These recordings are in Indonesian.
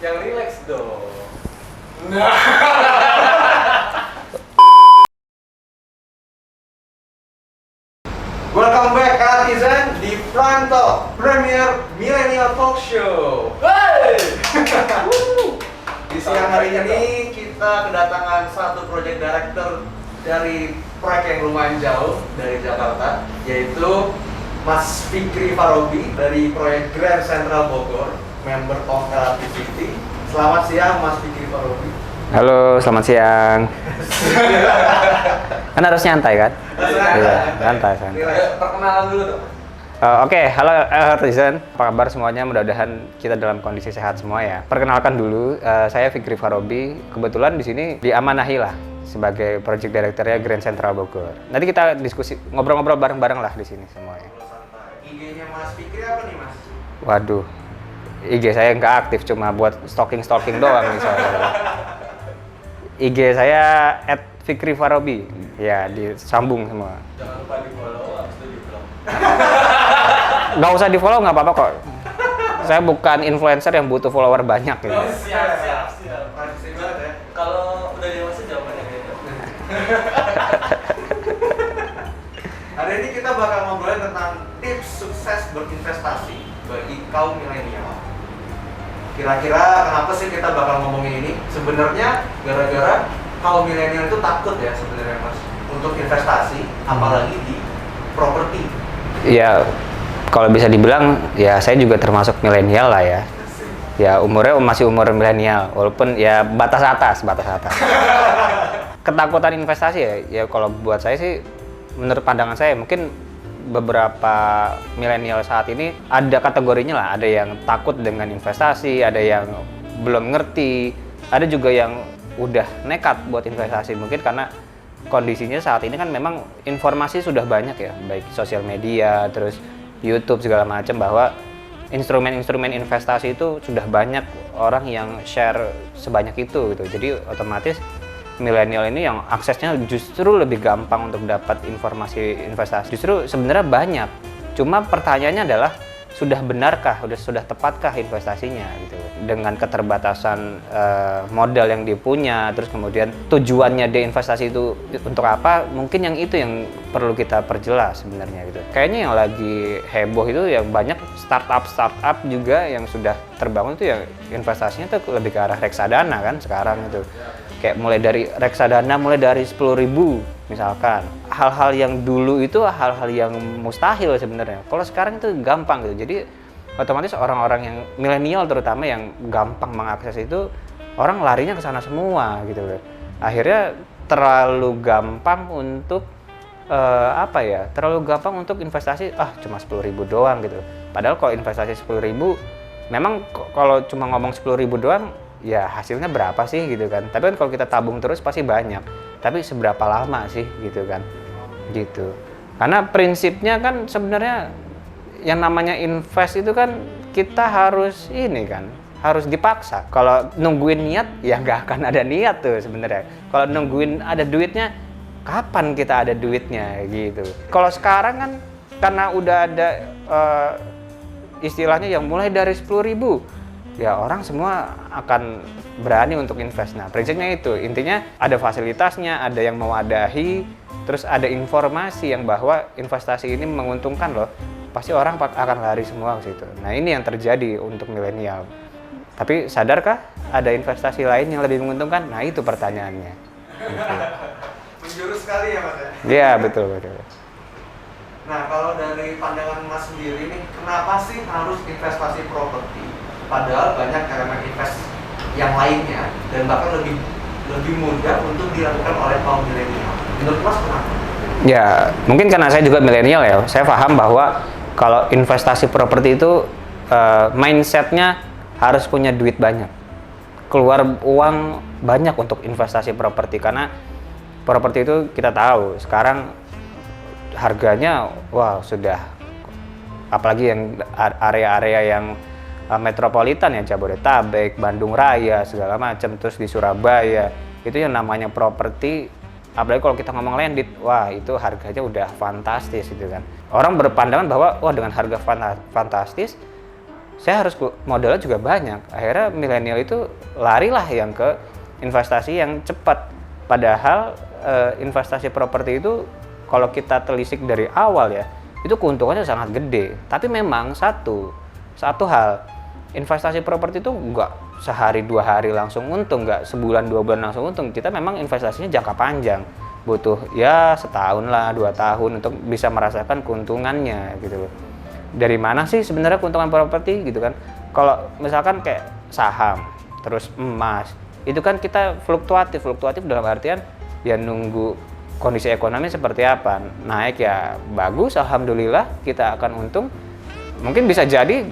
Yang relax dong. Welcome back Artisan di Pranto Premier Millennial Talk Show. Hey! Di siang hari ini kita kedatangan satu project director dari proyek yang lumayan jauh dari Jakarta, yaitu Mas Fikri Farobi dari proyek Grand Central Bogor, member of LRT50. Selamat siang Mas Fikri Farobi. Halo, selamat siang. Kan harus nyantai kan? Iya, santai. Perkenalan dulu dong. Oke, halo Artisan. Apa kabar semuanya? Mudah-mudahan kita dalam kondisi sehat semua ya. Perkenalkan dulu, saya Fikri Farobi. Kebetulan di sini diamanahi lah sebagai project director-nya Grand Central Bogor. Nanti kita diskusi, ngobrol-ngobrol bareng-bareng lah di sini semuanya. IG-nya Mas Fikri apa nih Mas? Waduh, IG saya nggak aktif, cuma buat stalking doang misalnya. IG saya @fikrifarobi, ya disambung semua. Jangan lupa di follow, habis itu di blog. Nggak usah di follow, nggak apa-apa kok. Saya bukan influencer yang butuh follower banyak gitu. Oh, siap. Privacy banget ya. Kalau udah dewasa jawabannya beda. Hari ini kita bakal ngobrolin tentang tips sukses berinvestasi bagi kaum milenial. Kira-kira kenapa sih kita bakal ngomongin ini? Sebenarnya gara-gara kaum milenial itu takut ya sebenarnya Mas untuk investasi, apalagi di properti. Iya, kalau bisa dibilang ya saya juga termasuk milenial lah ya. Ya umurnya masih umur milenial, walaupun ya batas atas. Ketakutan investasi ya kalau buat saya sih, menurut pandangan saya mungkin beberapa milenial saat ini ada kategorinya lah, ada yang takut dengan investasi, ada yang belum ngerti, ada juga yang udah nekat buat investasi mungkin karena kondisinya saat ini kan memang informasi sudah banyak ya, baik sosial media, terus YouTube segala macam, bahwa instrumen-instrumen investasi itu sudah banyak orang yang share sebanyak itu gitu. Jadi otomatis milenial ini yang aksesnya justru lebih gampang untuk dapat informasi investasi. Justru sebenarnya banyak. Cuma pertanyaannya adalah sudah benarkah, sudah tepatkah investasinya gitu. Dengan keterbatasan modal yang dipunya, terus kemudian tujuannya dia investasi itu untuk apa? Mungkin yang itu yang perlu kita perjelas sebenarnya gitu. Kayaknya yang lagi heboh itu yang banyak startup juga yang sudah terbangun itu yang investasinya tuh lebih ke arah reksadana kan sekarang itu. Kayak mulai dari reksadana, mulai dari 10.000 misalkan. Hal-hal yang dulu itu hal-hal yang mustahil sebenarnya. Kalau sekarang itu gampang gitu. Jadi otomatis orang-orang yang milenial terutama yang gampang mengakses itu, orang larinya ke sana semua gitu loh. Akhirnya terlalu gampang untuk terlalu gampang untuk investasi, cuma 10.000 doang gitu. Padahal kalau investasi 10.000, memang kalau cuma ngomong 10.000 doang, ya hasilnya berapa sih gitu kan. Tapi kan kalau kita tabung terus pasti banyak. Tapi seberapa lama sih gitu kan. Gitu. Karena prinsipnya kan sebenarnya yang namanya invest itu kan kita harus ini kan, harus dipaksa. Kalau nungguin niat ya nggak akan ada niat tuh sebenarnya. Kalau nungguin ada duitnya, kapan kita ada duitnya gitu. Kalau sekarang kan karena udah ada istilahnya yang mulai dari 10.000, ya orang semua akan berani untuk invest. Nah prinsipnya itu, intinya ada fasilitasnya, ada yang mewadahi, terus ada informasi yang bahwa investasi ini menguntungkan loh, pasti orang akan lari semua ke situ. Nah ini yang terjadi untuk milenial. Tapi sadarkah ada investasi lain yang lebih menguntungkan? Nah itu pertanyaannya. Menjurus sekali ya Mas ya? Iya betul. Nah kalau dari pandangan Mas sendiri nih, kenapa sih harus investasi properti? Padahal banyak elemen invest yang lainnya dan bahkan lebih mudah untuk dilakukan oleh kaum milenial. Menurut Mas kenapa? Ya, mungkin karena saya juga milenial ya. Saya paham bahwa kalau investasi properti itu mindsetnya harus punya duit banyak, keluar uang banyak untuk investasi properti. Karena properti itu kita tahu sekarang harganya sudah, apalagi yang area-area yang metropolitan ya, Jabodetabek, Bandung Raya segala macam, terus di Surabaya itu yang namanya properti, apalagi kalau kita ngomong landed, itu harganya udah fantastis gitu kan. Orang berpandangan bahwa dengan harga fantastis saya harus modalnya juga banyak. Akhirnya milenial itu larilah yang ke investasi yang cepat. Padahal investasi properti itu kalau kita telisik dari awal ya, itu keuntungannya sangat gede. Tapi memang satu hal, investasi properti itu nggak sehari 2 hari langsung untung, nggak sebulan 2 bulan langsung untung. Kita memang investasinya jangka panjang, butuh ya setahun lah 2 tahun untuk bisa merasakan keuntungannya gitu loh. Dari mana sih sebenarnya keuntungan properti gitu kan? Kalau misalkan kayak saham, terus emas, itu kan kita fluktuatif dalam artian ya nunggu kondisi ekonomi seperti apa. Naik ya bagus, alhamdulillah kita akan untung. Mungkin bisa jadi,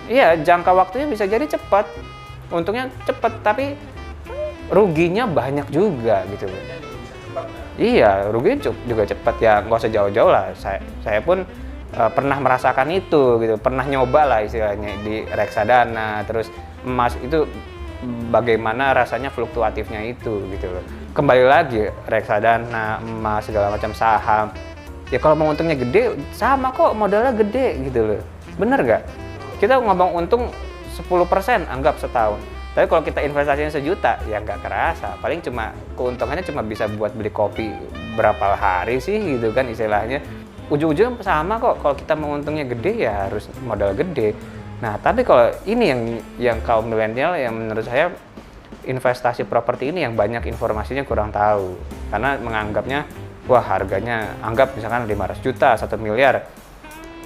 iya jangka waktunya bisa jadi cepat, untungnya cepat, tapi ruginya banyak juga gitu loh. Iya, ruginya juga cepat ya, nggak usah jauh-jauh lah. Saya pun pernah merasakan itu gitu, pernah nyoba lah istilahnya di reksadana, terus emas itu bagaimana rasanya fluktuatifnya itu gitu loh. Kembali lagi reksadana, emas, segala macam saham. Ya kalau mau untungnya gede sama kok, modalnya gede gitu loh. Bener nggak? Kita ngomong untung 10% anggap setahun. Tapi kalau kita investasinya 1 juta ya nggak kerasa. Paling cuma keuntungannya cuma bisa buat beli kopi berapa hari sih gitu kan istilahnya. Ujung-ujungnya sama kok, kalau kita mau untungnya gede ya harus modal gede. Nah tapi kalau ini yang kaum milenial yang menurut saya investasi properti ini yang banyak informasinya kurang tahu, karena menganggapnya wah harganya anggap misalkan 500 juta 1 miliar,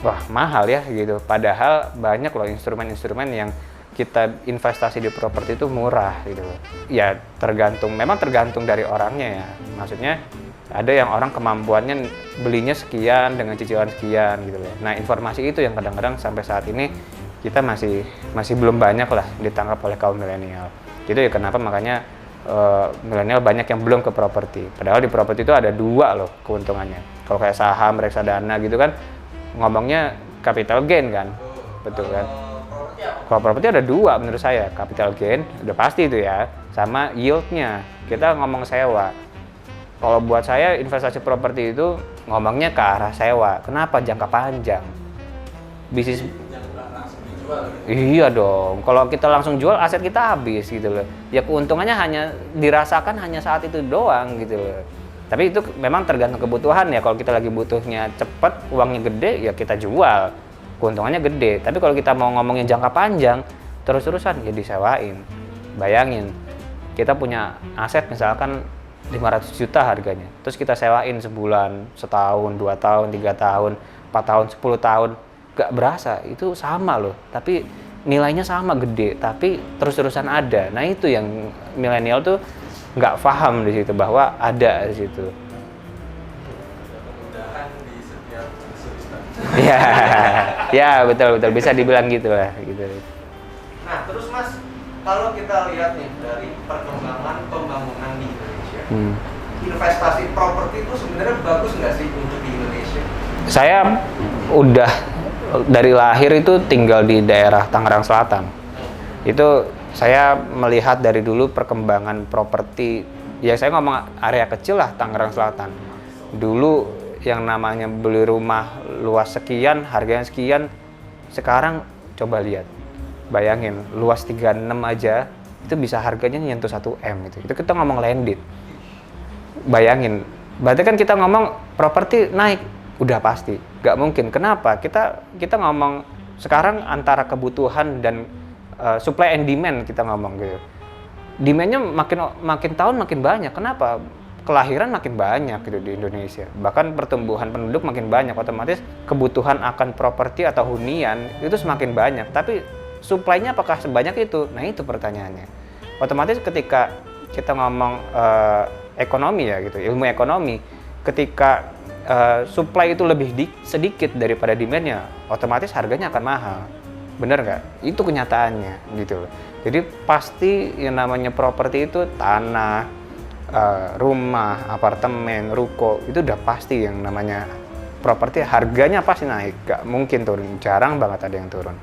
wah mahal ya gitu. Padahal banyak loh instrumen-instrumen yang kita investasi di properti itu murah gitu. Ya memang tergantung dari orangnya ya, maksudnya ada yang orang kemampuannya belinya sekian dengan cicilan sekian gitu loh. Nah informasi itu yang kadang-kadang sampai saat ini kita masih belum banyak lah ditangkap oleh kaum milenial. Gitu ya kenapa makanya milenial banyak yang belum ke properti. Padahal di properti itu ada 2 loh keuntungannya. Kalau kayak saham, reksadana gitu kan ngomongnya capital gain kan, betul kan? Kalau properti ada 2 menurut saya, capital gain udah pasti itu ya, sama yieldnya. Kita ngomong sewa. Kalau buat saya investasi properti itu ngomongnya ke arah sewa. Kenapa? Jangka panjang. Bisnis. Iya dong. Kalau kita langsung jual aset kita habis gitu loh. Ya keuntungannya hanya dirasakan hanya saat itu doang gitu loh. Tapi itu memang tergantung kebutuhan ya. Kalau kita lagi butuhnya cepat, uangnya gede, ya kita jual. Keuntungannya gede. Tapi kalau kita mau ngomongin jangka panjang, terus-terusan ya disewain. Bayangin, kita punya aset misalkan 500 juta harganya, terus kita sewain sebulan, setahun, 2 tahun, 3 tahun, 4 tahun, 10 tahun, gak berasa, itu sama loh, tapi nilainya sama gede, tapi terus-terusan ada. Nah itu yang milenial tuh nggak paham di situ, bahwa ada di situ. Kemudahan di setiap kesulitan. Ya betul bisa dibilang gitu lah gitu. Nah terus Mas, kalau kita lihat nih dari perkembangan pembangunan di Indonesia, investasi properti itu sebenarnya bagus nggak sih untuk di Indonesia? Saya udah dari lahir itu tinggal di daerah Tangerang Selatan. Itu saya melihat dari dulu perkembangan properti. Ya saya ngomong area kecil lah Tangerang Selatan. Dulu yang namanya beli rumah luas sekian, harganya sekian. Sekarang coba lihat. Bayangin, luas 36 aja itu bisa harganya nyentuh 1 M gitu. Itu kita ngomong landed. Bayangin, berarti kan kita ngomong properti naik, udah pasti. Gak mungkin. Kenapa? Kita ngomong sekarang antara kebutuhan dan supply and demand kita ngomong gitu. Demand-nya makin tahun makin banyak. Kenapa? Kelahiran makin banyak gitu di Indonesia. Bahkan pertumbuhan penduduk makin banyak, otomatis kebutuhan akan properti atau hunian itu semakin banyak. Tapi supply-nya apakah sebanyak itu? Nah itu pertanyaannya. Otomatis ketika kita ngomong ekonomi ya gitu, ilmu ekonomi, ketika supply itu lebih sedikit daripada demand-nya, otomatis harganya akan mahal. Bener nggak? Itu kenyataannya gitu. Jadi pasti yang namanya properti itu tanah, rumah, apartemen, ruko, itu udah pasti yang namanya properti harganya pasti naik. Nggak mungkin turun, jarang banget ada yang turun.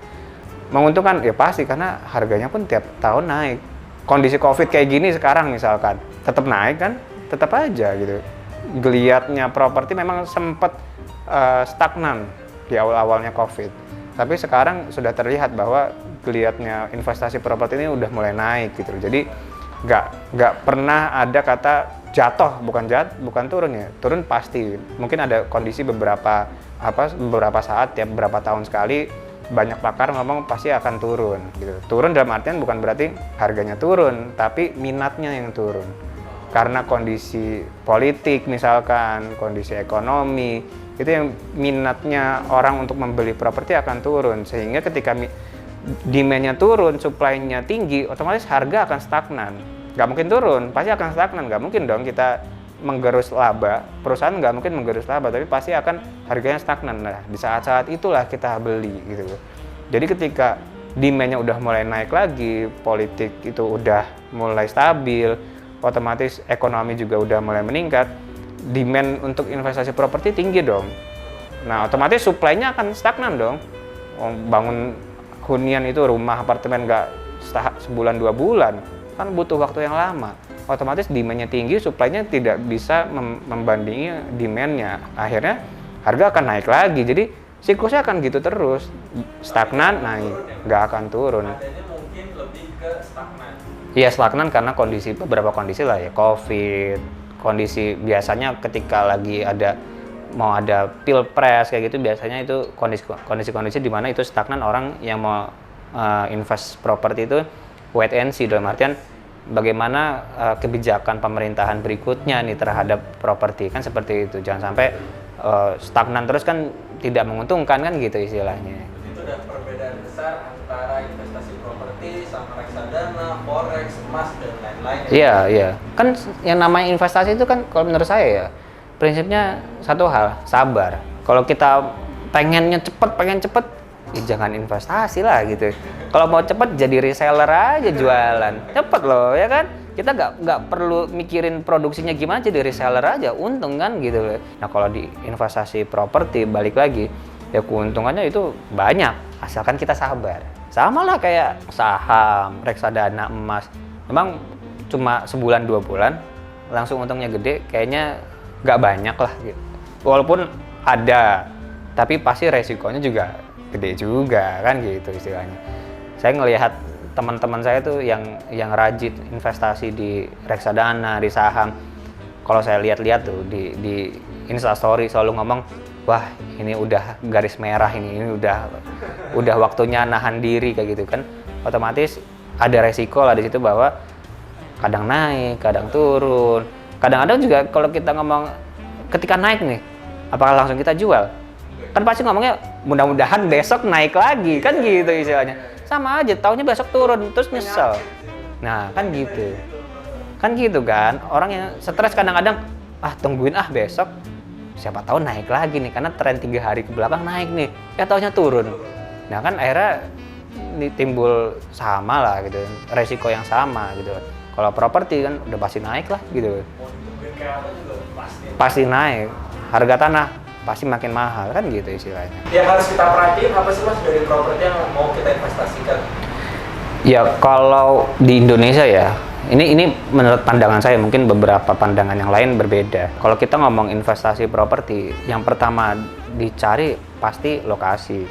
Menguntungkan ya pasti karena harganya pun tiap tahun naik. Kondisi Covid kayak gini sekarang misalkan tetap naik kan, tetap aja gitu. Geliatnya properti memang sempat stagnan di awal-awalnya Covid. Tapi sekarang sudah terlihat bahwa geliatnya investasi properti ini udah mulai naik gitu. Jadi nggak pernah ada kata jatuh, bukan turun ya. Turun pasti. Mungkin ada kondisi beberapa saat ya, beberapa tahun sekali banyak pakar ngomong pasti akan turun gitu. Turun dalam artian bukan berarti harganya turun, tapi minatnya yang turun. Karena kondisi politik misalkan, kondisi ekonomi, itu yang minatnya orang untuk membeli properti akan turun. Sehingga ketika demand-nya turun, supply-nya tinggi, otomatis harga akan stagnan. Nggak mungkin turun, pasti akan stagnan. Nggak mungkin dong kita menggerus laba, perusahaan nggak mungkin menggerus laba, tapi pasti akan harganya stagnan. Nah, di saat-saat itulah kita beli gitu. Jadi ketika demand-nya udah mulai naik lagi, politik itu udah mulai stabil, otomatis ekonomi juga udah mulai meningkat, demand untuk investasi properti tinggi dong. Nah, otomatis supply-nya akan stagnan dong. Bangun hunian itu rumah, apartemen nggak sebulan 2 bulan, kan butuh waktu yang lama. Otomatis demand-nya tinggi, supply-nya tidak bisa membandingi demand-nya. Akhirnya harga akan naik lagi. Jadi siklusnya akan gitu terus, stagnan, naik, nggak akan turun. Adanya mungkin lebih ke stagnan. Iya, stagnan karena beberapa kondisi lah ya, COVID, kondisi biasanya ketika lagi mau ada pilpres kayak gitu, biasanya itu kondisi di mana itu stagnan, orang yang mau invest properti itu wait and see, dalam artian bagaimana kebijakan pemerintahan berikutnya nih terhadap properti, kan seperti itu. Jangan sampai stagnan terus, kan tidak menguntungkan kan gitu istilahnya. Itu ada perbedaan besar antara investasi properti sama reksadana, forex, emas dan lain-lain. Iya. Kan yang namanya investasi itu kan kalau menurut saya ya, prinsipnya satu hal, sabar. Kalau kita pengen cepet, ya jangan investasi lah gitu. Kalau mau cepet jadi reseller aja, jualan. Cepet loh ya kan? Kita nggak perlu mikirin produksinya gimana, jadi reseller aja, untung kan gitu loh. Nah kalau di investasi properti balik lagi, ya keuntungannya itu banyak, asalkan kita sabar. Sama lah kayak saham, reksadana, emas. Memang cuma sebulan 2 bulan langsung untungnya gede, kayaknya nggak banyak lah gitu. Walaupun ada, tapi pasti resikonya juga gede juga kan gitu istilahnya. Saya ngelihat teman-teman saya tuh yang rajin investasi di reksadana, di saham. Kalau saya lihat-lihat tuh di Instastory selalu ngomong, wah ini udah garis merah, ini udah waktunya nahan diri kayak gitu kan. Otomatis ada resiko lah di situ, bahwa kadang naik, kadang turun. Kadang-kadang juga kalau kita ngomong ketika naik nih, apakah langsung kita jual? Kan pasti ngomongnya mudah-mudahan besok naik lagi kan gitu istilahnya. Sama aja, taunya besok turun terus nyesel. Nah kan gitu. Kan gitu kan, orang yang stres kadang-kadang tungguin besok siapa tahu naik lagi nih, karena tren 3 hari ke belakang naik nih, ya taunya turun. Nah kan akhirnya timbul sama lah gitu, resiko yang sama gitu. Kalau properti kan udah pasti naik lah gitu. Pasti naik, harga tanah pasti makin mahal kan gitu istilahnya. Yang harus kita perhatiin apa sih Mas dari properti yang mau kita investasikan? Ya kalau di Indonesia ya, ini menurut pandangan saya, mungkin beberapa pandangan yang lain berbeda. Kalau kita ngomong investasi properti, yang pertama dicari pasti lokasi.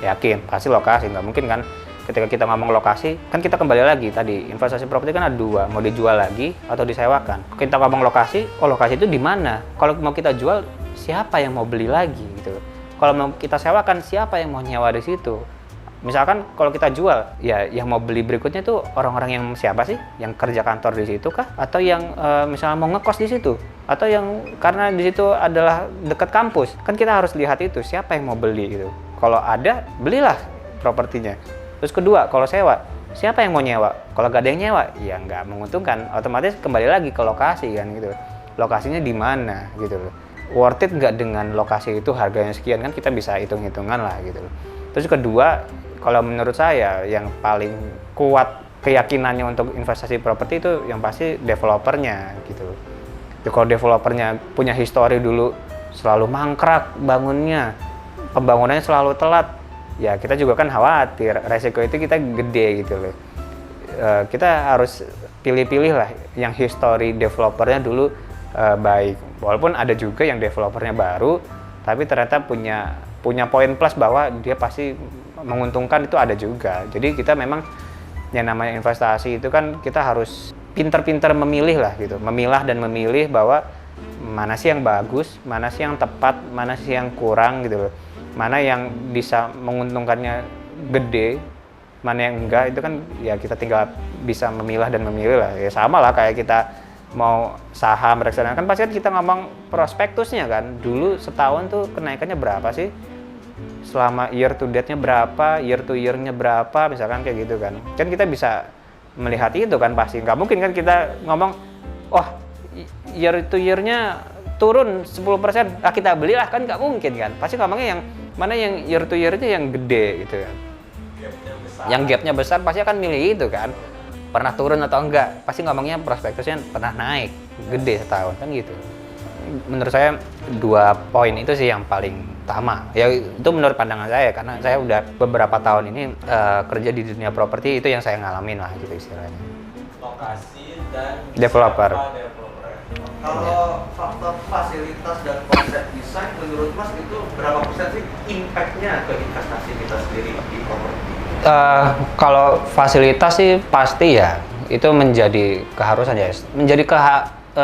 Yakin, pasti lokasi, nggak mungkin kan ketika kita ngomong lokasi, kan kita kembali lagi tadi, investasi properti kan ada 2, mau dijual lagi atau disewakan. Kita ngomong lokasi, lokasi itu di mana? Kalau mau kita jual, siapa yang mau beli lagi gitu. Kalau mau kita sewakan, siapa yang mau nyewa di situ? Misalkan kalau kita jual, ya yang mau beli berikutnya itu orang-orang yang siapa sih? Yang kerja kantor di situ kah? Atau yang misalnya mau ngekos di situ? Atau yang karena di situ adalah dekat kampus? Kan kita harus lihat itu, siapa yang mau beli gitu. Kalau ada, belilah propertinya. Terus kedua, kalau sewa, siapa yang mau nyewa? Kalau gak ada yang nyewa, ya nggak menguntungkan. Otomatis kembali lagi ke lokasi kan gitu. Lokasinya di mana gitu loh. Worth it nggak dengan lokasi itu harganya sekian, kan kita bisa hitung-hitungan lah gitu. Terus kedua, kalau menurut saya yang paling kuat keyakinannya untuk investasi properti itu yang pasti developernya gitu. Ya, kalau developernya punya histori dulu selalu mangkrak bangunnya, pembangunannya selalu telat, ya kita juga kan khawatir, resiko itu kita gede gitu loh. Kita harus pilih-pilih lah yang histori developernya dulu baik. Walaupun ada juga yang developernya baru, tapi ternyata punya punya poin plus bahwa dia pasti menguntungkan itu ada juga. Jadi kita memang yang namanya investasi itu kan kita harus pinter-pinter memilih lah gitu, memilah dan memilih bahwa mana sih yang bagus, mana sih yang tepat, mana sih yang kurang gitu loh, mana yang bisa menguntungkannya gede, mana yang enggak, itu kan ya kita tinggal bisa memilah dan memilih lah. Ya sama lah kayak kita mau saham reksadana kan pasti kan kita ngomong prospektusnya kan, dulu setahun tuh kenaikannya berapa sih, selama year to date-nya berapa, year to year-nya berapa, misalkan kayak gitu kan kita bisa melihat itu kan. Pasti nggak mungkin kan kita ngomong wah year to year-nya turun 10%, kita belilah, kan nggak mungkin kan. Pasti ngomongnya yang mana yang year to year-nya yang gede gitu kan, yang gapnya besar pasti akan milih itu kan. Pernah turun atau enggak, pasti ngomongnya prospektusnya pernah naik gede setahun kan gitu. Menurut saya 2 poin itu sih yang paling utama ya, itu menurut pandangan saya karena saya udah beberapa tahun ini kerja di dunia properti, itu yang saya ngalamin lah gitu istilahnya. Lokasi dan Developer. Kalau faktor fasilitas dan konsep desain menurut Mas itu berapa persen sih impact-nya ke investasi kita sendiri di properti? Kalau fasilitas sih pasti ya, itu menjadi keharusan ya, menjadi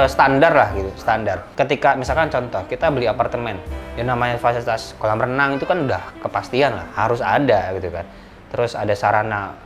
standar lah gitu, standar. Ketika misalkan contoh kita beli apartemen, yang namanya fasilitas kolam renang itu kan udah kepastian lah, harus ada gitu kan. Terus ada sarana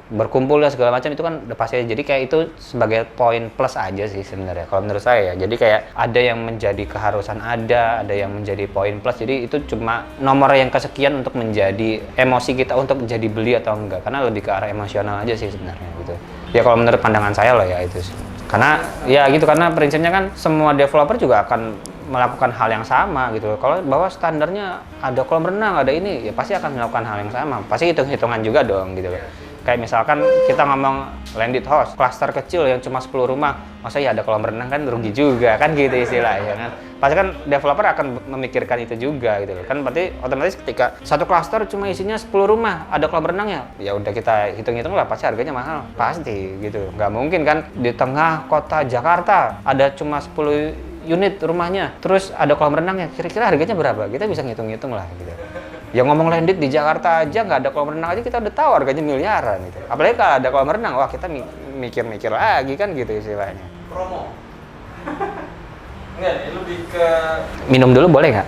berkumpul dan segala macam, itu kan udah pasti. Jadi kayak itu sebagai poin plus aja sih sebenarnya kalau menurut saya. Jadi kayak ada yang menjadi keharusan, ada yang menjadi poin plus. Jadi itu cuma nomor yang kesekian untuk menjadi emosi kita untuk menjadi beli atau enggak, karena lebih ke arah emosional aja sih sebenarnya gitu. Ya kalau menurut pandangan saya loh ya itu sih. Karena ya gitu, karena prinsipnya kan semua developer juga akan melakukan hal yang sama gitu. Kalau bahwa standarnya ada kolam renang, ada ini, ya pasti akan melakukan hal yang sama. Pasti hitung-hitungan juga dong gitu loh. Kayak misalkan kita ngomong landed house, klaster kecil yang cuma 10 rumah, masa ya ada kolam renang, kan rugi juga kan gitu istilahnya kan. Pasti kan developer akan memikirkan itu juga gitu loh. Kan berarti otomatis ketika satu klaster cuma isinya 10 rumah, ada kolam renangnya, ya udah kita hitung-hitung lah pasti harganya mahal. Pasti gitu. Nggak mungkin kan di tengah kota Jakarta ada cuma 10 unit rumahnya, terus ada kolam renangnya, kira-kira harganya berapa? Kita bisa ngitung-ngitung lah gitu. Ya ngomong landed di Jakarta aja nggak ada kolam renang aja kita udah tahu harganya miliaran gitu. Apalagi kalau ada kolam renang, wah kita mikir-mikir lagi kan gitu istilahnya. Promo. Enggak, ini lebih ke Minum dulu boleh nggak?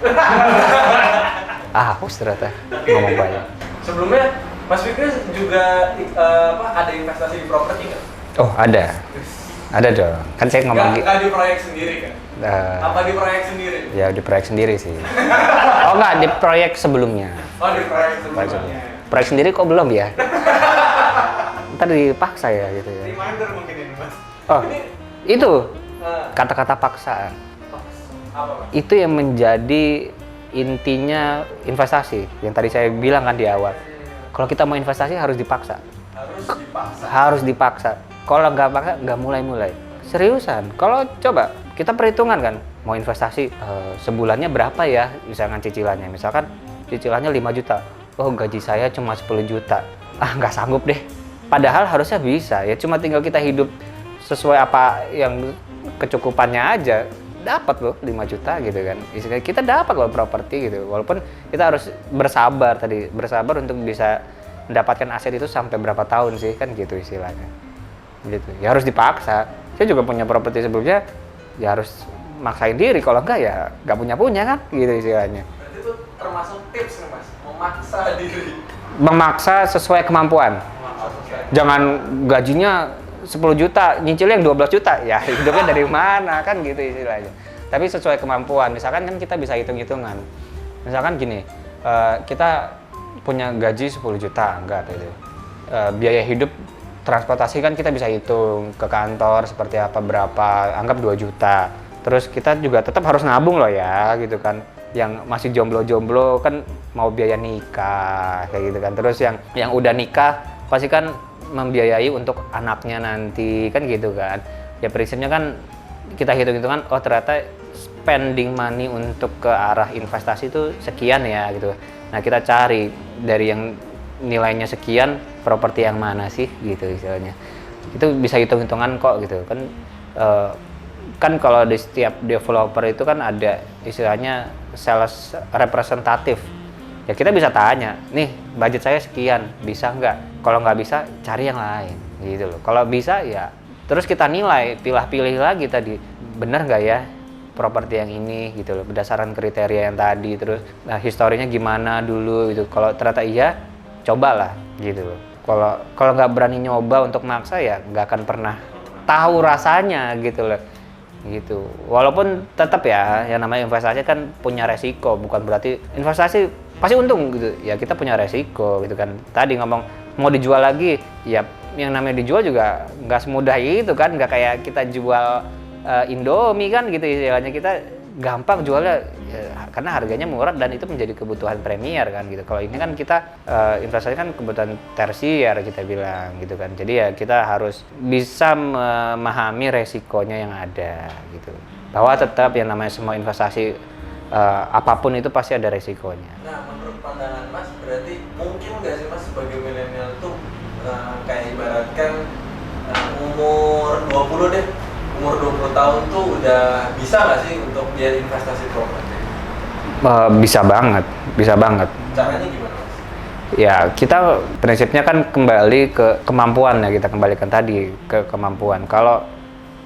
Haus ternyata ngomong banyak. sebelumnya Mas Fikri juga ada investasi di properti nggak? Oh ada dong. Kan saya ngomong Nggak di proyek sendiri kan? Apa di proyek sendiri? Ya di proyek sendiri sih. Oh nggak, di proyek sebelumnya. Oh di proyek sebelumnya. Proyek sendiri kok belum ya? Ntar dipaksa ya gitu ya. Reminder mungkin ini Mas. Oh Ini itu kata-kata paksaan. apa Mas? Itu yang menjadi intinya investasi yang tadi saya bilang kan di awal. Kalau kita mau investasi harus dipaksa. Harus dipaksa. Kalau nggak paksa nggak mulai-mulai. Seriusan. Kalau coba kita perhitungan kan, mau investasi sebulannya berapa ya, misalkan cicilannya. Misalkan cicilannya 5 juta. Oh gaji saya cuma 10 juta. Nggak sanggup deh. Padahal harusnya bisa ya, cuma tinggal kita hidup sesuai apa yang kecukupannya aja. Dapat loh 5 juta gitu kan. Istilahnya kita dapat loh properti gitu. Walaupun kita harus bersabar untuk bisa mendapatkan aset itu sampai berapa tahun sih kan gitu istilahnya. Gitu. Ya harus dipaksa. Saya juga punya properti sebelumnya, ya harus maksain diri, kalau enggak ya nggak punya kan gitu istilahnya. Berarti itu termasuk tips nih Mas, memaksa diri. Memaksa sesuai kemampuan. Jangan gajinya 10 juta, nyicilnya yang 12 juta, ya hidupnya dari mana kan gitu istilahnya. Tapi sesuai kemampuan, misalkan kan kita bisa hitung-hitungan. Misalkan gini, kita punya gaji 10 juta, enggak gitu. Biaya hidup transportasi kan kita bisa hitung ke kantor seperti apa, berapa, anggap 2 juta. Terus kita juga tetap harus nabung loh ya gitu kan. Yang masih jomblo-jomblo kan mau biaya nikah kayak gitu kan. Terus yang udah nikah pasti kan membiayai untuk anaknya nanti kan gitu kan. Ya prinsipnya kan kita hitung-hitungan, oh ternyata spending money untuk ke arah investasi itu sekian ya gitu. Nah kita cari dari yang nilainya sekian, properti yang mana sih gitu istilahnya. Itu bisa hitung-hitungan kok gitu kan. Kan kalau di setiap developer itu kan ada istilahnya sales representatif. Ya kita bisa tanya, nih budget saya sekian, bisa nggak? Kalau nggak bisa, cari yang lain, gitu loh. Kalau bisa ya, terus kita nilai, pilih-pilih lagi tadi, bener nggak ya properti yang ini, gitu loh, berdasarkan kriteria yang tadi, terus historinya gimana dulu, gitu. Kalau ternyata iya, cobalah, gitu loh. Kalau nggak berani nyoba untuk maksa ya, nggak akan pernah tahu rasanya, gitu loh. Gitu. Walaupun tetap ya yang namanya investasi kan punya resiko, bukan berarti investasi pasti untung gitu. Ya kita punya resiko gitu kan. Tadi ngomong mau dijual lagi, ya yang namanya dijual juga nggak semudah itu kan, nggak kayak kita jual Indomie kan gitu istilahnya, kita gampang jualnya ya, karena harganya murah dan itu menjadi kebutuhan premier kan gitu. Kalau ini kan kita investasi kan kebutuhan tersier kita bilang gitu kan. Jadi ya kita harus bisa memahami resikonya yang ada gitu. Bahwa tetap yang namanya semua investasi apapun itu pasti ada resikonya. Nah, menurut pandangan Mas, berarti mungkin nggak sih Mas sebagai milenial tuh kayak ibaratkan umur 20 deh, umur 20 tahun tuh udah bisa nggak sih untuk dia investasi properti? Bisa banget. Caranya gimana Mas? Ya kita prinsipnya kan kembali ke kemampuan ya, kita kembalikan tadi ke kemampuan. Kalau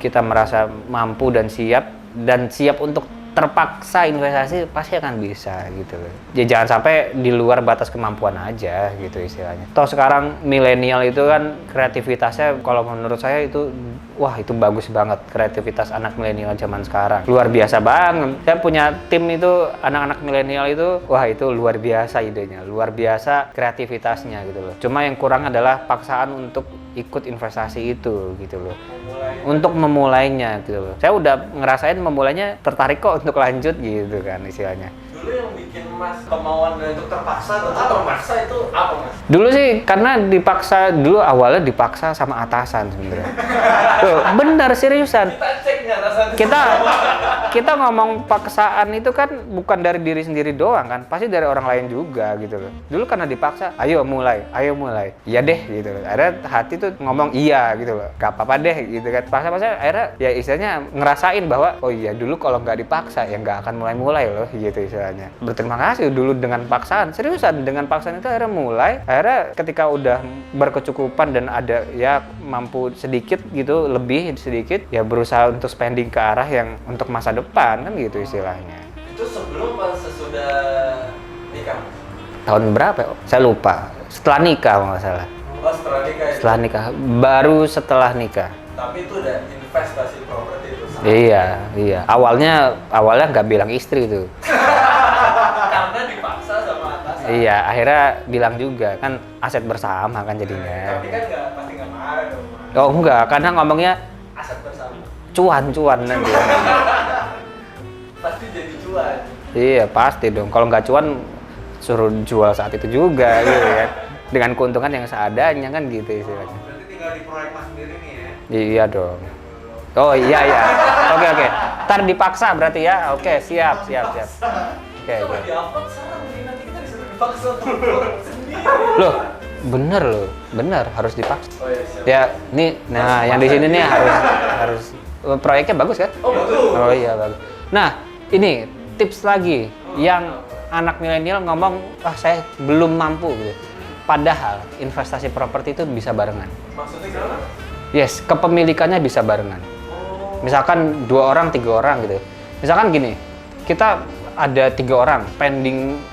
kita merasa mampu dan siap untuk terpaksa investasi pasti akan bisa gitu loh. Ya jangan sampai di luar batas kemampuan aja gitu istilahnya. Toh sekarang milenial itu kan kreativitasnya kalau menurut saya itu wah itu bagus banget, kreativitas anak milenial zaman sekarang. Luar biasa banget. Saya punya tim itu anak-anak milenial itu wah itu luar biasa idenya, luar biasa kreativitasnya gitu loh. Cuma yang kurang adalah paksaan untuk ikut investasi itu gitu loh. Untuk memulainya gitu loh. Saya udah ngerasain memulainya tertarik kok untuk lanjut gitu kan istilahnya. Dulu yang bikin Mas kemauan untuk terpaksa itu apa Mas? Dulu sih karena awalnya dipaksa sama atasan sebenarnya. Tuh, benar seriusan. Kita cek nggak atasan? Kita ngomong paksaan itu kan bukan dari diri sendiri doang kan, pasti dari orang lain juga gitu loh. Dulu karena dipaksa, ayo mulai. Iya deh gitu loh. Akhirnya hati tuh ngomong iya gitu loh. Gak apa-apa deh gitu kan. Paksa akhirnya ya istilahnya ngerasain bahwa oh iya dulu kalau nggak dipaksa ya nggak akan mulai loh gitu istilahnya. Berterima kasih dulu dengan paksaan, seriusan dengan paksaan itu akhirnya ketika udah berkecukupan dan ada ya mampu sedikit gitu, lebih sedikit ya berusaha untuk spending ke arah yang untuk masa depan kan gitu istilahnya. Itu sebelum pas sesudah nikah? Tahun berapa ya? Saya lupa. Setelah nikah kalau nggak salah. Oh setelah nikah ya? Setelah nikah, baru setelah nikah. Tapi itu udah investasi properti itu? Iya. Awalnya nggak bilang istri tuh. Karena dipaksa sama atasan? Iya, akhirnya bilang juga, kan aset bersama kan jadinya. Tapi kan pasti nggak marah dong Mas? Oh enggak, karena ngomongnya Aset bersama? cuan nanti. Pasti jadi cuan? Iya, pasti dong. Kalau nggak cuan, suruh jual saat itu juga gitu kan. Dengan keuntungan yang seadanya kan gitu istilahnya. Berarti tinggal di proyek Mas sendiri nih ya? Iya dong. Oh iya. Oke. Ntar dipaksa berarti ya. Oke, siap. Oke. Coba diupload sekarang nih, nanti kita disuruh dipaksa untuk sendiri. Loh, bener harus dipaksa. Oh iya, siap. Ya, nah yang di sini nih harus proyeknya bagus kan? Oh betul. Oh iya bagus. Nah, ini tips lagi yang anak milenial ngomong, saya belum mampu gitu. Padahal investasi properti itu bisa barengan. Maksudnya gimana? Yes, kepemilikannya bisa barengan. Oh. Misalkan 2 orang, 3 orang gitu. Misalkan gini, kita ada 3 orang,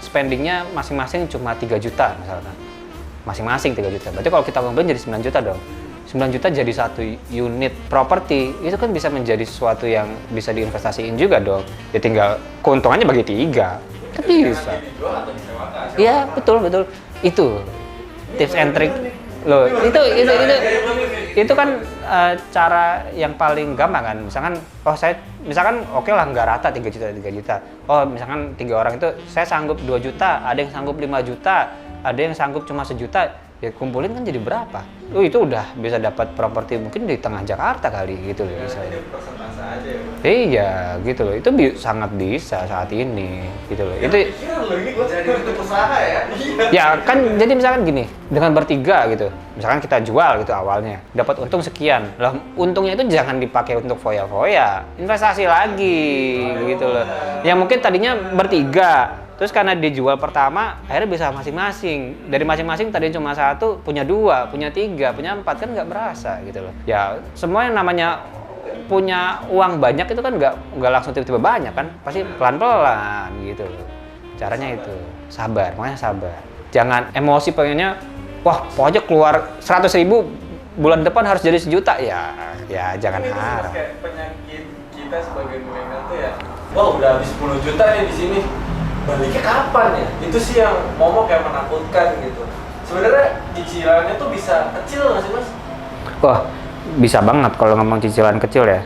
spendingnya masing-masing cuma 3 juta misalkan. Masing-masing 3 juta. Berarti kalau kita kumpulin jadi 9 juta dong. 9 juta jadi 1 unit properti, itu kan bisa menjadi sesuatu yang bisa diinvestasiin juga dong. Ya tinggal keuntungannya bagi 3. Kan bisa. Dijual atau disewakan? Iya, betul. Itu tips and trick. Loh, itu kan cara yang paling gampang kan. Misalkan oke lah nggak rata 3 juta. Oh, misalkan 3 orang itu saya sanggup 2 juta, ada yang sanggup 5 juta, ada yang sanggup cuma 1 juta. Ya kumpulin kan jadi berapa? Itu udah bisa dapat properti mungkin di tengah Jakarta kali gitu loh misalnya. Ini persentase aja ya? Iya, gitu loh. Itu sangat bisa saat ini gitu loh. Itu Pikiran lo ini gue Jadi bentuk usaha ya? ya kan jadi misalkan gini, dengan bertiga gitu. Misalkan kita jual gitu awalnya, dapat untung sekian. Lah untungnya itu jangan dipakai untuk foya-foya, investasi lagi gitu loh. Yang mungkin tadinya bertiga Terus karena dijual pertama, akhirnya bisa masing-masing. Dari masing-masing tadi cuma satu, punya 2, punya 3, punya 4, kan nggak berasa gitu loh. Ya semua yang namanya punya uang banyak itu kan nggak langsung tiba-tiba banyak kan, pasti pelan-pelan gitu loh. Caranya itu sabar, makanya sabar. Jangan emosi pengennya, wah pokoknya keluar 100.000 bulan depan harus jadi 1 juta ya jangan Ini harap. kayak penyakit kita sebagai milenial tuh ya, wah udah habis 10 juta nih di sini, baliknya kapan ya? Itu sih yang momok kayak menakutkan gitu. Sebenarnya cicilannya tuh bisa kecil nggak sih mas? Wah bisa banget kalau ngomong cicilan kecil ya.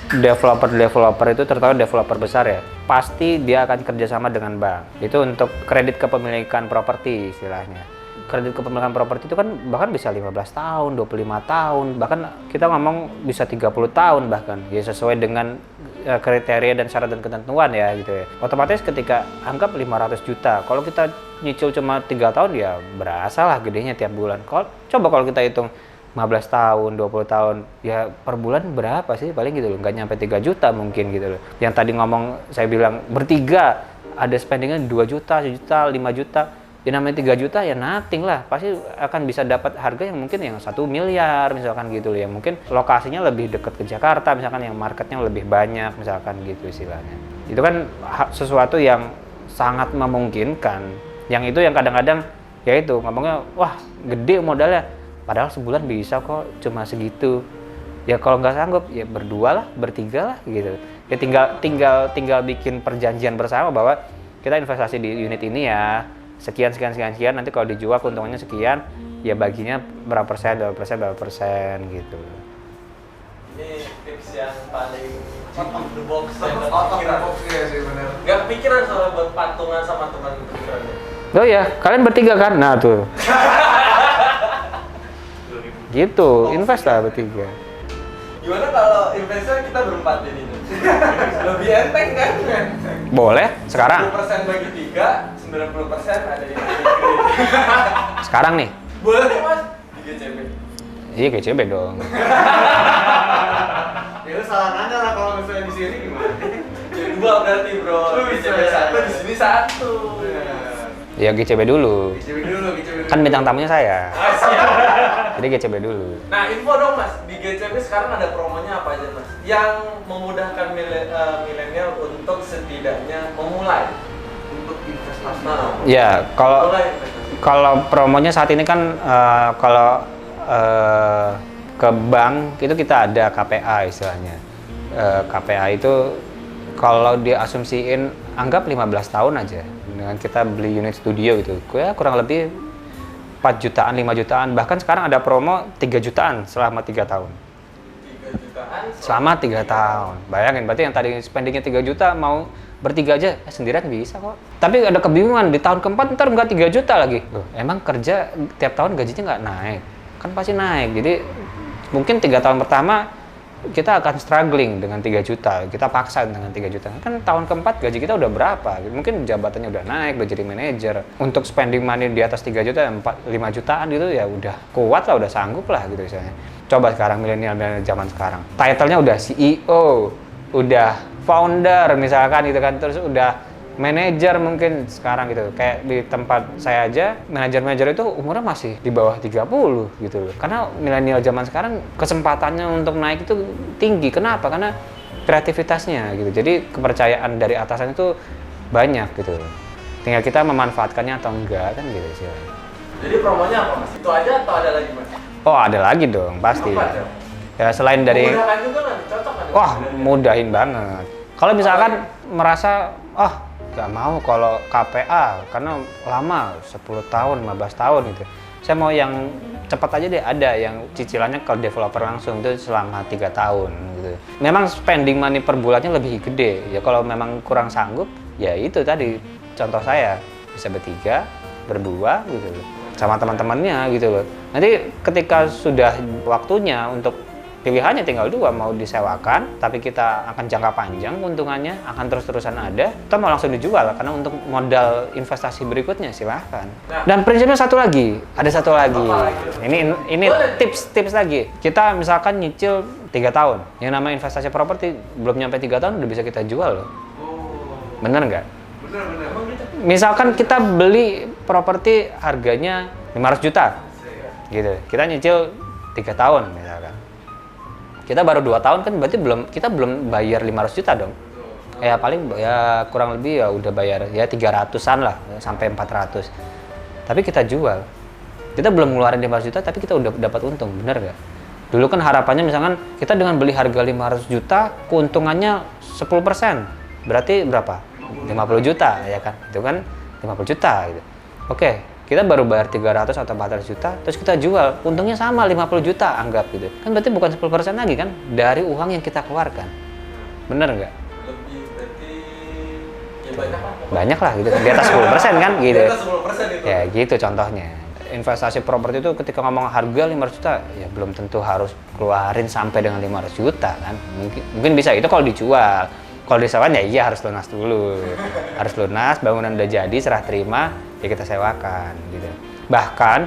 Developer itu terutama developer besar ya, pasti dia akan kerjasama dengan bank. Itu untuk kredit kepemilikan properti istilahnya. Kredit kepemilikan properti itu kan bahkan bisa 15 tahun, 25 tahun, bahkan kita ngomong bisa 30 tahun bahkan. Ya sesuai dengan kriteria dan syarat dan ketentuan ya gitu ya. Otomatis ketika anggap 500 juta, kalau kita nyicil cuma 3 tahun ya berasa lah gedenya tiap bulan. Coba kalau kita hitung 15 tahun, 20 tahun, ya per bulan berapa sih? Paling gitu loh, nggak nyampe 3 juta mungkin gitu loh. Yang tadi ngomong, saya bilang bertiga, ada spendingnya 2 juta, 1 juta, 5 juta. Ya namanya 3 juta ya nothing lah. Pasti akan bisa dapat harga yang mungkin yang 1 miliar misalkan gitu loh. Ya mungkin lokasinya lebih dekat ke Jakarta, misalkan yang marketnya lebih banyak, misalkan gitu istilahnya. Itu kan sesuatu yang sangat memungkinkan. Yang itu yang kadang-kadang, ya itu ngomongnya, wah gede modalnya. Padahal sebulan bisa kok cuma segitu. Ya kalau nggak sanggup ya berdua lah, bertiga lah gitu. Ya tinggal bikin perjanjian bersama bahwa kita investasi di unit ini ya sekian. Nanti kalau dijual keuntungannya sekian, ya baginya berapa persen gitu. Ini tips yang paling out of the box. Out of the box ya sih benar. Gak pikiran soal buat patungan sama teman pikirannya. Oh ya, kalian bertiga kan? Nah tuh. Gitu, invest lah bertiga. Gimana kalau investor kita berempat ini? Lebih enteng kan? Boleh, sekarang. 10% bagi 3, 90% ada yang Sekarang nih. boleh nih mas? Di GCB. Iya GCB dong. Ya lu salah nanya lah kalau misalnya di sini gimana? Jadi 2 berarti bro. GCB 1, di sini 1. Ya GCB dulu. GCB dulu. Kan bintang tamunya saya. Siap. Jadi GCB dulu. Nah info dong mas, di GCB sekarang ada promonya apa aja mas? Yang memudahkan milenial untuk setidaknya memulai Untuk investasi. Ya, Mulai investasi. kalau promonya saat ini kan kalau ke bank itu kita ada KPA istilahnya. KPA itu kalau diasumsiin anggap 15 tahun aja dengan kita beli unit studio gitu. Ya kurang lebih 4 jutaan, 5 jutaan, bahkan sekarang ada promo 3 jutaan selama 3 tahun. 3 jutaan Selama 3 tahun. Bayangin, berarti yang tadi spendingnya 3 juta mau bertiga aja sendirian bisa kok. Tapi ada kebingungan, di tahun keempat ntar nggak 3 juta lagi. Loh, emang kerja tiap tahun gajinya nggak naik? Kan pasti naik. Jadi mungkin 3 tahun pertama kita akan struggling dengan 3 juta. Kita paksa dengan 3 juta. Kan tahun keempat gaji kita udah berapa? Mungkin jabatannya udah naik, udah jadi manajer. Untuk spending money di atas 3 juta, 5 jutaan gitu ya udah kuat lah, udah sanggup lah gitu misalnya. Coba sekarang milenial zaman sekarang. Title-nya udah CEO, udah founder misalkan gitu kan, terus udah manajer mungkin sekarang gitu. Kayak di tempat saya aja, manajer-manajer itu umurnya masih di bawah 30 gitu loh. Karena milenial zaman sekarang kesempatannya untuk naik itu tinggi. Kenapa? Karena kreativitasnya gitu. Jadi kepercayaan dari atasan itu banyak gitu loh. Tinggal kita memanfaatkannya atau enggak kan gitu sih. Jadi promonya apa mas? Itu aja atau ada lagi mas? Oh ada lagi dong pasti. Apa aja? Ya selain dari Memudahkan juga kan? Cocok kan? wah mudahin banget. Kalau misalkan merasa nggak mau kalau KPA karena lama 10 tahun 15 tahun gitu, saya mau yang cepat aja deh. Ada yang cicilannya ke developer langsung itu selama 3 tahun gitu. Memang spending money per bulannya lebih gede ya. Kalau memang kurang sanggup ya itu tadi contoh saya bisa bertiga berdua gitu loh sama teman-temannya gitu loh. Nanti ketika sudah waktunya untuk pilihannya tinggal 2, mau disewakan tapi kita akan jangka panjang keuntungannya akan terus-terusan ada, atau mau langsung dijual karena untuk modal investasi berikutnya silahkan. Dan prinsipnya satu lagi, ada satu lagi. Ini tips lagi. Kita misalkan nyicil 3 tahun, yang namanya investasi properti belum nyampe 3 tahun udah bisa kita jual loh. Oh. Bener nggak? Bener. Emang gitu? misalkan kita beli properti harganya 500 juta gitu, kita nyicil 3 tahun misalkan, kita baru 2 tahun kan berarti kita belum bayar 500 juta dong. Ya paling ya kurang lebih ya udah bayar ya 300-an lah sampai 400. Tapi kita jual, kita belum ngeluarin 500 juta tapi kita udah dapat untung, bener gak? Dulu kan harapannya misalkan kita dengan beli harga 500 juta keuntungannya 10%, berarti berapa? 50 juta ya kan? Itu kan 50 juta gitu. Oke, kita baru bayar 300 atau 400 juta, terus kita jual, untungnya sama 50 juta anggap gitu. Kan berarti bukan 10% lagi kan dari uang yang kita keluarkan. Bener nggak? Lebih berarti ya banyak lah. Banyak lah gitu, di atas 10% kan gitu. Di atas 10% itu. Ya gitu contohnya. Investasi properti itu ketika ngomong harga 500 juta, ya belum tentu harus keluarin sampai dengan 500 juta kan. Mungkin bisa itu kalau dijual. Kalau disewakan ya iya harus lunas dulu. Harus lunas, bangunan udah jadi, serah terima, ya kita sewakan gitu. Bahkan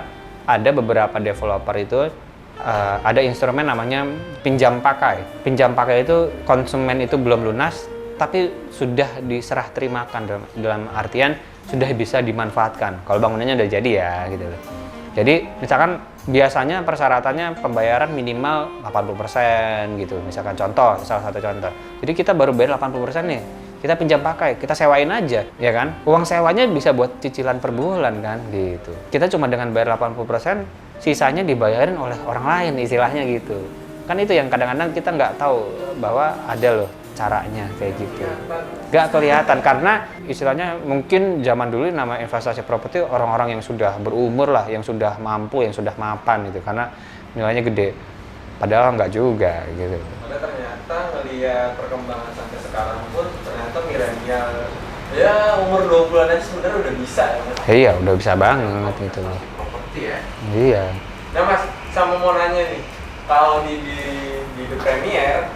ada beberapa developer itu ada instrumen namanya pinjam pakai. Pinjam pakai itu konsumen itu belum lunas tapi sudah diserah terimakan dalam artian sudah bisa dimanfaatkan. Kalau bangunannya udah jadi ya gitu. Jadi misalkan biasanya persyaratannya pembayaran minimal 80% gitu. Misalkan contoh, salah satu contoh. Jadi kita baru bayar 80% nih. Kita pinjam pakai, kita sewain aja, ya kan? Uang sewanya bisa buat cicilan per bulan kan gitu. Kita cuma dengan bayar 80%, sisanya dibayarin oleh orang lain istilahnya gitu. Kan itu yang kadang-kadang kita nggak tahu bahwa ada loh caranya kayak gitu. Nggak kelihatan karena istilahnya mungkin zaman dulu nama investasi properti orang-orang yang sudah berumur lah, yang sudah mampu, yang sudah mapan gitu karena nilainya gede. Padahal nggak juga gitu. Padahal ternyata ngelihat perkembangan sampai sekarang pun ternyata milenial ya umur 20-an aja sebenarnya udah bisa ya Mas. Iya, udah bisa banget gitu. Properti ya. Iya. Nah Mas, sama mau nanya nih, kalau di The Premier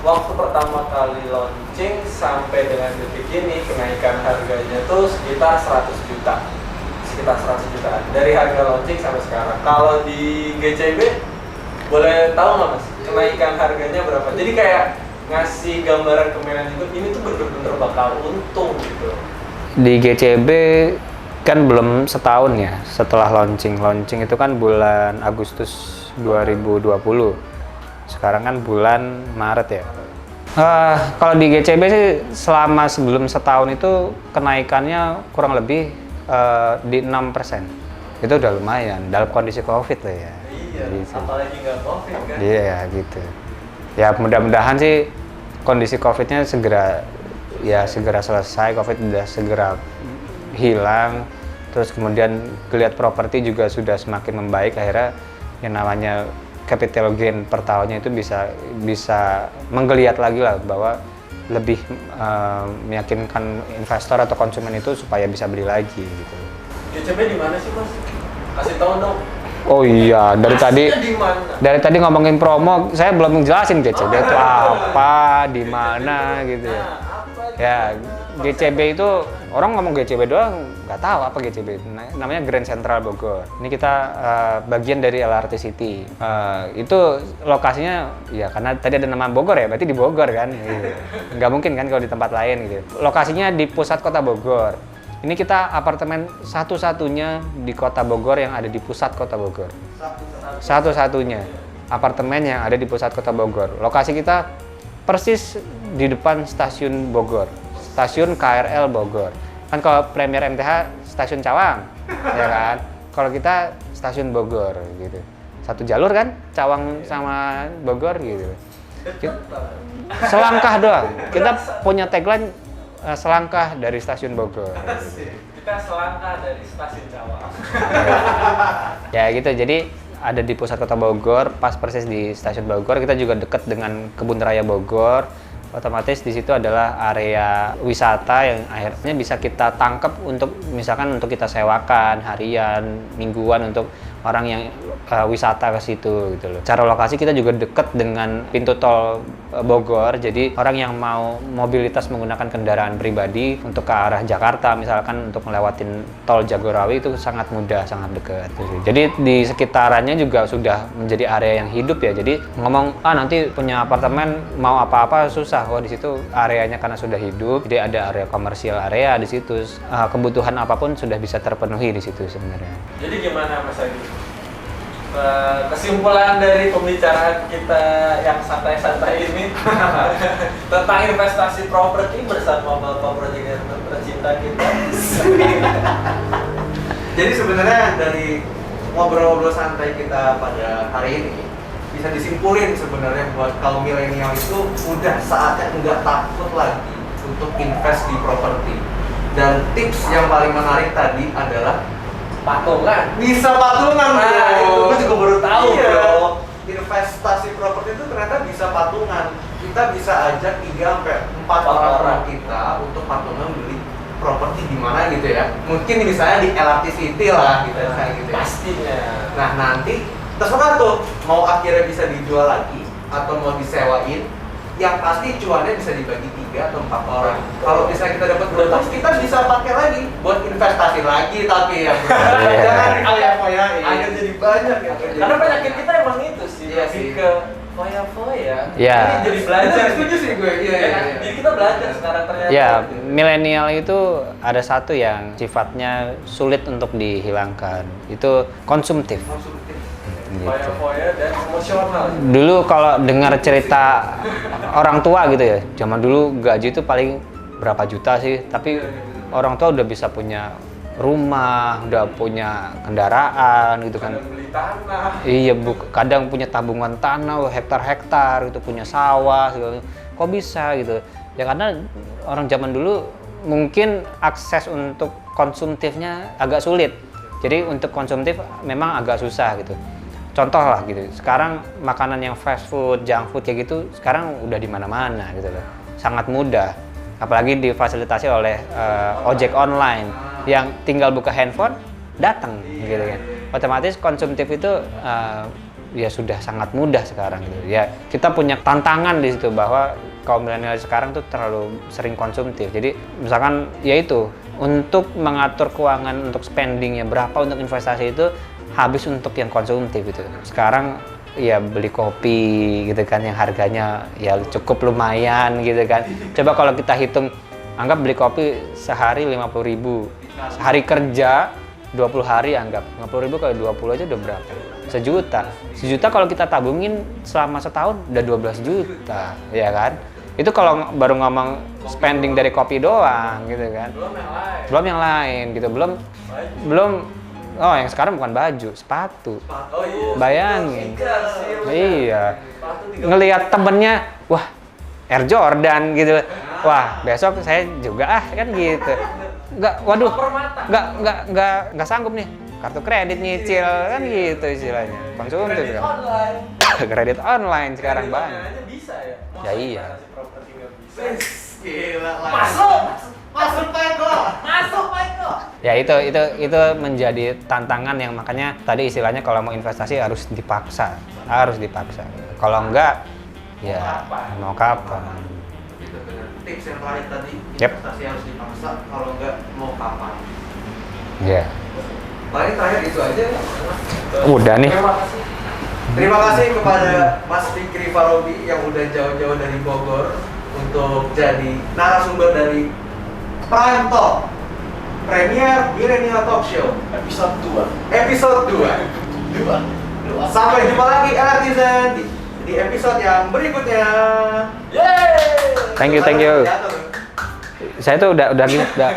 waktu pertama kali launching sampai dengan detik ini kenaikan harganya tuh sekitar 100 juta. Sekitar 100 jutaan dari harga launching sampai sekarang. Kalau di GCB boleh tahu nggak Mas kenaikan harganya berapa? Jadi kayak ngasih gambaran ke manajemen ini tuh bener-bener bakal untung gitu. Di GCB kan belum setahun ya setelah launching. Launching itu kan bulan Agustus 2020. Sekarang kan bulan Maret ya. Kalau di GCB sih selama sebelum setahun itu kenaikannya kurang lebih di 6%. Itu udah lumayan dalam kondisi COVID lah ya. Iya, gitu. apalagi nggak COVID kan? Iya gitu. Ya mudah-mudahan sih kondisi COVID-nya segera selesai, COVID udah segera hilang. Terus kemudian geliat properti juga sudah semakin membaik, akhirnya yang namanya capital gain per tahunnya itu bisa menggeliat lagi lah bahwa lebih meyakinkan investor atau konsumen itu supaya bisa beli lagi gitu. GCB di mana sih Mas? Kasih tahu dong. Oh iya, dari Mana? tadi ngomongin promo, saya belum menjelasin GCB itu apa, di mana gitu ya. Ya, GCB itu orang ngomong GCB doang nggak tahu apa GCB. Namanya Grand Central Bogor. Ini kita bagian dari LRT City. Itu lokasinya ya karena tadi ada nama Bogor ya, berarti di Bogor kan. Gitu. Nggak mungkin kan kalau di tempat lain gitu. Lokasinya di pusat kota Bogor. Ini kita apartemen satu-satunya di kota Bogor yang ada di pusat kota Bogor. Satu-satunya apartemen yang ada di pusat kota Bogor. Lokasi kita persis di depan stasiun Bogor, stasiun KRL Bogor. Kan kalau Premier MTH stasiun Cawang, ya kan? Kalau kita stasiun Bogor gitu. Satu jalur kan, Cawang sama Bogor gitu. Selangkah doang. Kita punya tagline selangkah dari stasiun Bogor. Kita selangkah dari stasiun Cawang. Ya gitu, jadi ada di pusat kota Bogor, pas persis di stasiun Bogor. Kita juga dekat dengan Kebun Raya Bogor. Otomatis di situ adalah area wisata yang akhirnya bisa kita tangkap untuk misalkan untuk kita sewakan harian, mingguan untuk orang yang wisata ke situ gitu loh. Cara lokasi kita juga deket dengan pintu tol Bogor, jadi orang yang mau mobilitas menggunakan kendaraan pribadi untuk ke arah Jakarta misalkan untuk melewatin tol Jagorawi itu sangat mudah, sangat dekat. Jadi di sekitarannya juga sudah menjadi area yang hidup ya. Jadi ngomong nanti punya apartemen mau apa-apa susah. Di situ areanya karena sudah hidup, jadi ada area komersial area di situ. Kebutuhan apapun sudah bisa terpenuhi di situ sebenarnya. Jadi gimana Mas Agi? Kesimpulan dari pembicaraan kita yang santai-santai ini tentang investasi properti bersama Bapak Project tercinta kita. Jadi sebenarnya dari ngobrol-ngobrol santai kita pada hari ini bisa disimpulin sebenarnya buat kaum milenial itu udah saatnya nggak takut lagi untuk invest di properti. Dan tips yang paling menarik tadi adalah Patungan. bisa patungan, Nah, itu bro. gue juga baru tahu, Iya. bro. Investasi properti itu ternyata bisa patungan. Kita bisa ajak 3-4 orang orang kita untuk patungan beli properti di mana gitu ya. Mungkin misalnya di LRT City lah gitu kayak gitu ya. Pastinya. Nah, nanti terserah tuh mau akhirnya bisa dijual lagi atau mau disewain. Yang pasti cuannya bisa dibagi 3 atau 4 orang. Kalau bisa kita dapat berapa, kita bisa pakai lagi buat investasi lagi tapi ya. Iya. Jangan difoya-foyain. Agar jadi banyak ya. Agar jadi Karena penyakit banyak. kita emang itu sih, Iya lebih sih. ke foya-foya. Iya. Ini jadi belajar. Setuju sih gue. Iya, iya, iya. Jadi kita belajar sekarang ternyata. Ya, milenial itu ada satu yang sifatnya sulit untuk dihilangkan. Itu konsumtif. Konsumtif. Gitu. Foya-foya dan emosional. Dulu kalau dengar cerita orang tua gitu ya, zaman dulu gaji itu paling berapa juta sih, tapi orang tua udah bisa punya rumah, udah punya kendaraan gitu kan. Kadang beli tanah. Iya, kadang punya tabungan tanah hektar-hektar gitu, punya sawah gitu. Kok bisa gitu? Ya karena orang zaman dulu mungkin akses untuk konsumtifnya agak sulit. Jadi untuk konsumtif memang agak susah gitu. Contoh lah gitu, sekarang makanan yang fast food, junk food kayak gitu sekarang udah di mana-mana gitu loh. Sangat mudah. Apalagi difasilitasi oleh ojek online yang tinggal buka handphone datang gitu kan. Otomatis konsumtif itu ya sudah sangat mudah sekarang gitu. Ya, kita punya tantangan di situ bahwa kaum milenial sekarang tuh terlalu sering konsumtif. Jadi misalkan ya itu untuk mengatur keuangan untuk spendingnya berapa untuk investasi itu habis untuk yang konsumtif itu. Sekarang ya beli kopi gitu kan yang harganya ya cukup lumayan gitu kan. Coba kalau kita hitung, anggap beli kopi sehari 50.000, sehari kerja 20 hari anggap 50.000 kali 20 aja udah berapa? Sejuta kalau kita tabungin selama setahun udah 12 juta, ya kan? Itu kalau baru ngomong spending dari kopi doang gitu kan. Belum yang lain gitu, belum oh yang sekarang bukan baju, sepatu. Oh iya. Bayangin. Sneakers, Iya. Sepatu 30. Ngelihat temennya, wah Air Jordan gitu. Wah, besok saya juga kan gitu. Waduh, nggak sanggup nih. Kartu kredit nyicil kan gitu istilahnya. Konsumtif Kredit kan. online. Kredit online sekarang Kredit banyak. online aja bisa ya. Ya iya. Investasi properti nggak bisa. Gila lah. Masuk Pak Eko. Ya itu menjadi tantangan yang makanya tadi istilahnya kalau mau investasi harus dipaksa. Kalau enggak ya mau kapan. Itu benar. Tips yang terakhir tadi, Yep. investasi harus dipaksa, kalau enggak mau kapan. Iya. Paling terakhir itu aja. Udah nih. Terima kasih. Terima kasih kepada Mas Fikri Farobi yang udah jauh-jauh dari Bogor untuk jadi narasumber dari Prime Talk Premier Millennial Talk Show Episode 2. episode 2. Sampai jumpa lagi Artisan di episode yang berikutnya. Yeay. Thank you. Jatuh. Saya tuh udah gini, udah